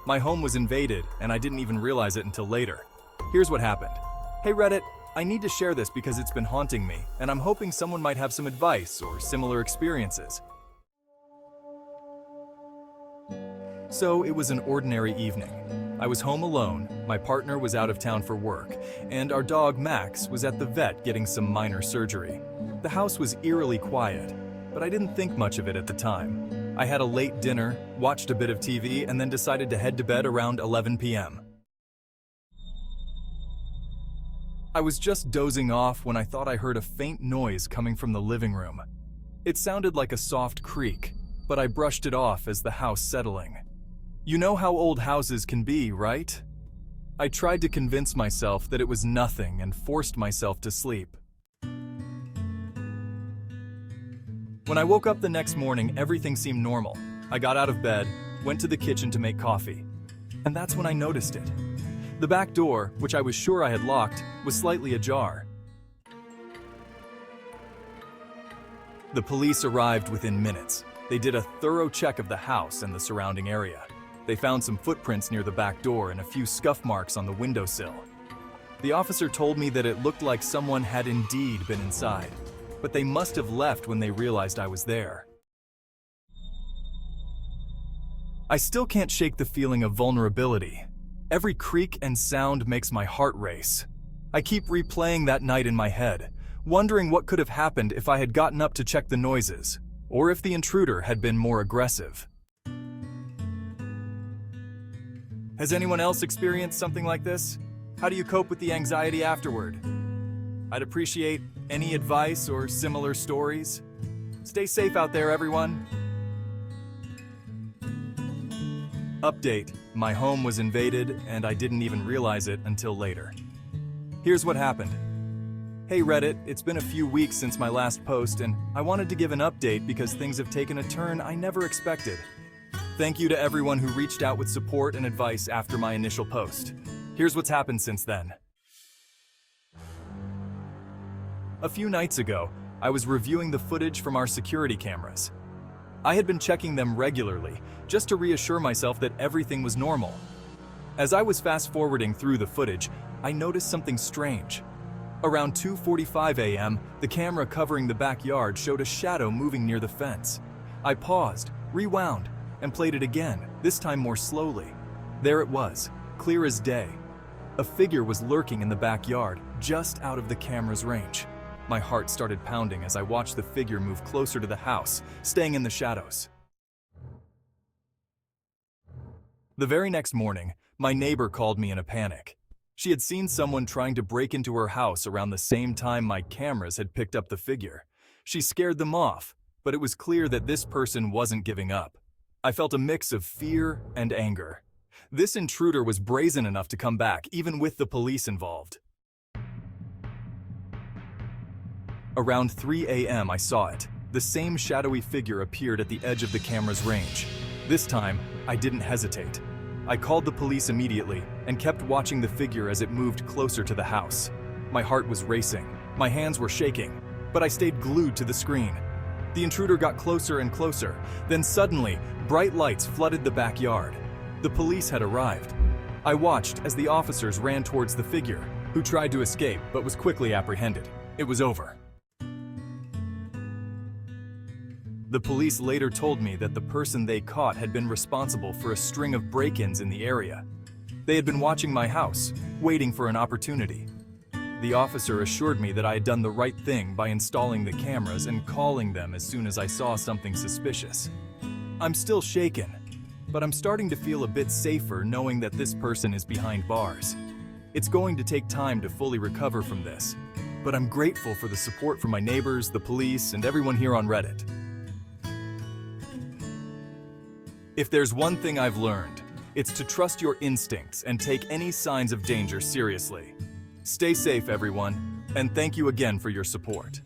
My home was invaded, and I didn't even realize it until later. Here's what happened. Hey Reddit, I need to share this because it's been haunting me, and I'm hoping someone might have some advice or similar experiences. So it was an ordinary evening. I was home alone, my partner was out of town for work, and our dog Max was at the vet getting some minor surgery. The house was eerily quiet, but I didn't think much of it at the time. I had a late dinner, watched a bit of TV, and then decided to head to bed around 11 p.m. I was just dozing off when I thought I heard a faint noise coming from the living room. It sounded like a soft creak, but I brushed it off as the house settling. You know how old houses can be, right? I tried to convince myself that it was nothing and forced myself to sleep. When I woke up the next morning, everything seemed normal. I got out of bed, went to the kitchen to make coffee, and that's when I noticed it. The back door, which I was sure I had locked, was slightly ajar. The police arrived within minutes. They did a thorough check of the house and the surrounding area. They found some footprints near the back door and a few scuff marks on the windowsill. The officer told me that it looked like someone had indeed been inside, but they must have left when they realized I was there. I still can't shake the feeling of vulnerability. Every creak and sound makes my heart race. I keep replaying that night in my head, wondering what could have happened if I had gotten up to check the noises, or if the intruder had been more aggressive. Has anyone else experienced something like this? How do you cope with the anxiety afterward? I'd appreciate any advice or similar stories. Stay safe out there, everyone. Update: my home was invaded and I didn't even realize it until later. Here's what happened. Hey Reddit, it's been a few weeks since my last post and I wanted to give an update because things have taken a turn I never expected. Thank you to everyone who reached out with support and advice after my initial post. Here's what's happened since then. A few nights ago, I was reviewing the footage from our security cameras. I had been checking them regularly, just to reassure myself that everything was normal. As I was fast-forwarding through the footage, I noticed something strange. Around 2:45 a.m., the camera covering the backyard showed a shadow moving near the fence. I paused, rewound, and played it again, this time more slowly. There it was, clear as day. A figure was lurking in the backyard, just out of the camera's range. My heart started pounding as I watched the figure move closer to the house, staying in the shadows. The very next morning, my neighbor called me in a panic. She had seen someone trying to break into her house around the same time my cameras had picked up the figure. She scared them off, but it was clear that this person wasn't giving up. I felt a mix of fear and anger. This intruder was brazen enough to come back, even with the police involved. Around 3 a.m. I saw it. The same shadowy figure appeared at the edge of the camera's range. This time, I didn't hesitate. I called the police immediately and kept watching the figure as it moved closer to the house. My heart was racing, my hands were shaking, but I stayed glued to the screen. The intruder got closer and closer. Then suddenly, bright lights flooded the backyard. The police had arrived. I watched as the officers ran towards the figure, who tried to escape but was quickly apprehended. It was over. The police later told me that the person they caught had been responsible for a string of break-ins in the area. They had been watching my house, waiting for an opportunity. The officer assured me that I had done the right thing by installing the cameras and calling them as soon as I saw something suspicious. I'm still shaken, but I'm starting to feel a bit safer knowing that this person is behind bars. It's going to take time to fully recover from this, but I'm grateful for the support from my neighbors, the police, and everyone here on Reddit. If there's one thing I've learned, it's to trust your instincts and take any signs of danger seriously. Stay safe, everyone, and thank you again for your support.